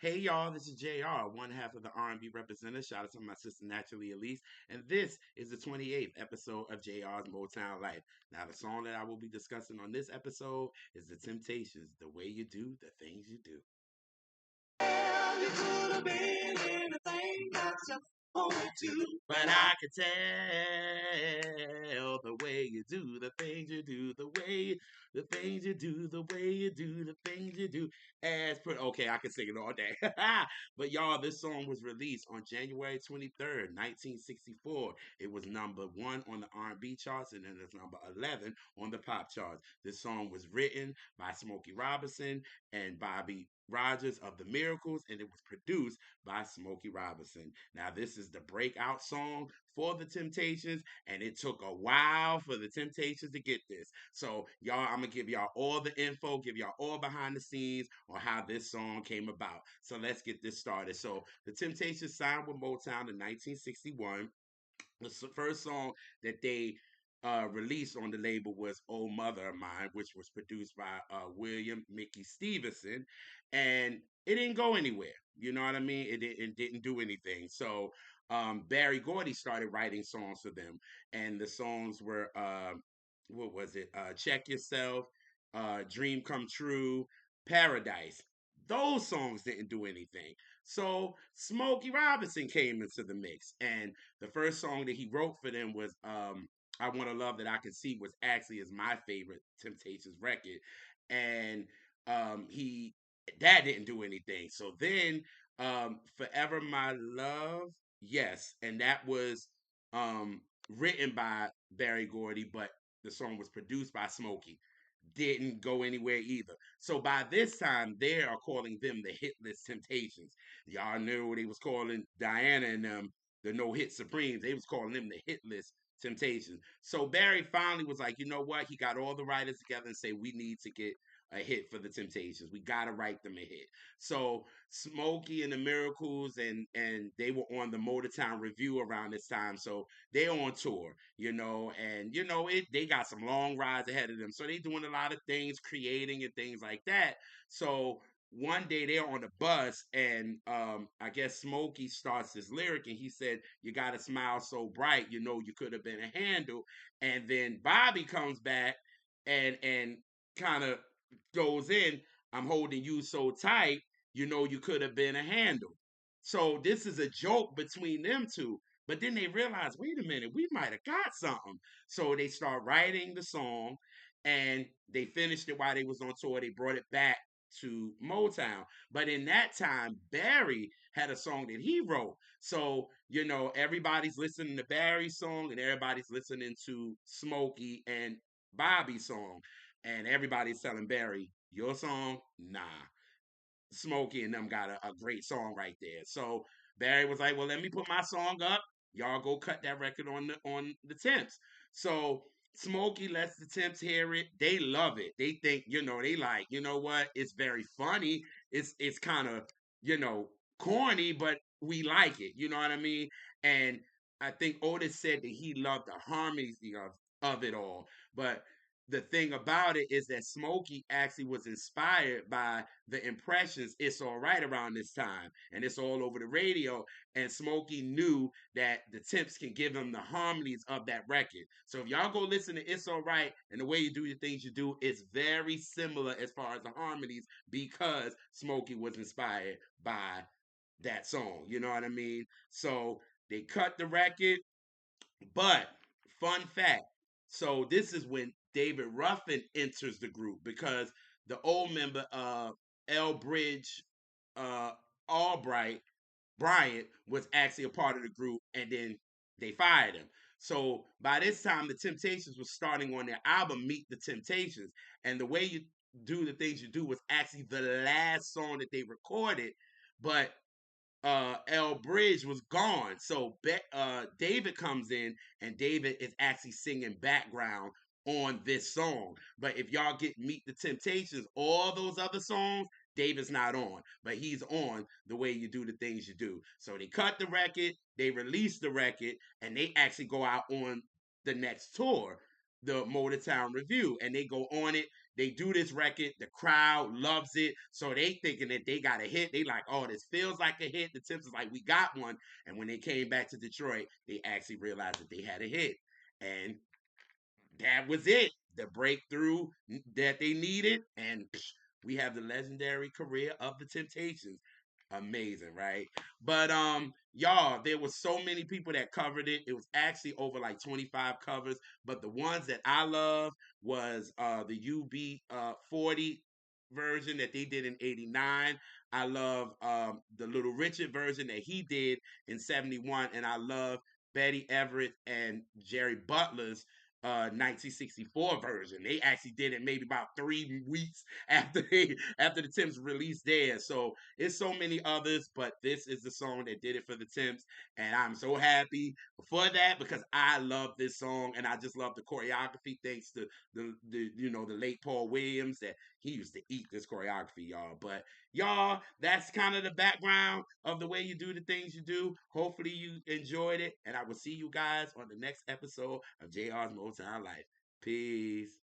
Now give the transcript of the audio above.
Hey y'all, this is JR, one half of the R&B representative. Shout out to my sister Naturally Elise, and this is the 28th episode of JR's Motown Life. Now, the song that I will be discussing on this episode is The Temptations, The Way You Do, The Things You Do. Well, you could have been anything that you wanted to, but I could tell the way you do the things you do, the things you do, the way you do the things you do. Okay, I can sing it all day. But y'all, this song was released on January 23rd, 1964. It was number one on the R&B charts, and then it's number 11 on the pop charts. This song was written by Smokey Robinson and Bobby Rogers of the Miracles, and it was produced by Smokey Robinson. Now, this is the breakout song for the Temptations, and it took a while for the Temptations to get this. So, y'all, I'm gonna give y'all all the info, give y'all all behind the scenes on how this song came about. So, let's get this started. So, the Temptations signed with Motown in 1961. The first song that they released on the label was "Oh Mother of Mine," which was produced by William Mickey Stevenson, and it didn't go anywhere. You know what I mean? It didn't do anything. So Barry Gordy started writing songs for them, and the songs were what was it? Check Yourself, Dream Come True, Paradise. Those songs didn't do anything. So Smokey Robinson came into the mix, and the first song that he wrote for them was "I Want a Love That I Can See," was actually is my favorite Temptations record, and he that didn't do anything. So then "Forever My Love," yes, and that was um written by Barry Gordy, but the song was produced by Smokey. Didn't go anywhere either. So by this time, they are calling them the Hit List Temptations. Y'all knew they was calling Diana and them the No Hit Supremes. They was calling them the Hit List Temptations. So Barry finally was like, you know what? He got all the writers together and say, we need to get a hit for the Temptations. We gotta write them a hit. So Smokey and the Miracles and they were on the Motown Review around this time. So they're on tour, and they got some long rides ahead of them. So they doing a lot of things, creating and things like that. So one day they're on the bus, and I guess Smokey starts this lyric, and he said, "You got a smile so bright, you could have been a handle." And then Bobby comes back and kind of goes in, "I'm holding you so tight, you could have been a handle." So this is a joke between them two. But then they realize, wait a minute, we might have got something. So they start writing the song, and they finished it while they was on tour. They brought it back to Motown. But in that time, Barry had a song that he wrote. So, everybody's listening to Barry's song and everybody's listening to Smokey and Bobby's song. And everybody's telling Barry, your song? Nah. Smokey and them got a great song right there. So Barry was like, "Well, let me put my song up. Y'all go cut that record on the Temps." So Smokey lets the Temps hear it. They love it. They think, they like, what? It's very funny. It's kind of, corny, but we like it. You know what I mean? And I think Otis said that he loved the harmony of it all. But the thing about it is that Smokey actually was inspired by the Impressions "It's All Right" around this time, and it's all over the radio. And Smokey knew that the Temps can give him the harmonies of that record. So if y'all go listen to "It's All Right" and the way you do the things you do, it's very similar as far as the harmonies because Smokey was inspired by that song. You know what I mean? So they cut the record, but fun fact. So this is when David Ruffin enters the group because the old member Elbridge uh Albright Bryant was actually a part of the group, and then they fired him. So by this time, the Temptations was starting on their album "Meet the Temptations," and the way you do the things you do was actually the last song that they recorded, but L Bridge was gone. So David comes in, and David is actually singing background on this song. But if y'all get Meet the Temptations, all those other songs, David's not on, but he's on the way you do the things you do. So they cut the record, they release the record, and they actually go out on the next tour. the Motown Review, and they go on it. They do this record. The crowd loves it, so they thinking that they got a hit. They like, oh, this feels like a hit. The Temps is like, we got one. And when they came back to Detroit, they actually realized that they had a hit, and that was it. The breakthrough that they needed, and we have the legendary career of the Temptations. Amazing, right? But y'all, there was so many people that covered it. It was actually over like 25 covers, but the ones that I love was the UB 40 version that they did in 89. I love the Little Richard version that he did in 71, and I love Betty Everett and Jerry Butler's 1964 version. They actually did it maybe about 3 weeks after the Temps released theirs. So it's so many others, but this is the song that did it for the Temps, and I'm so happy for that because I love this song and I just love the choreography. Thanks to the late Paul Williams, that he used to eat this choreography, y'all. But y'all, that's kind of the background of the way you do the things you do. Hopefully you enjoyed it, and I will see you guys on the next episode of JR's Motown Life. Peace.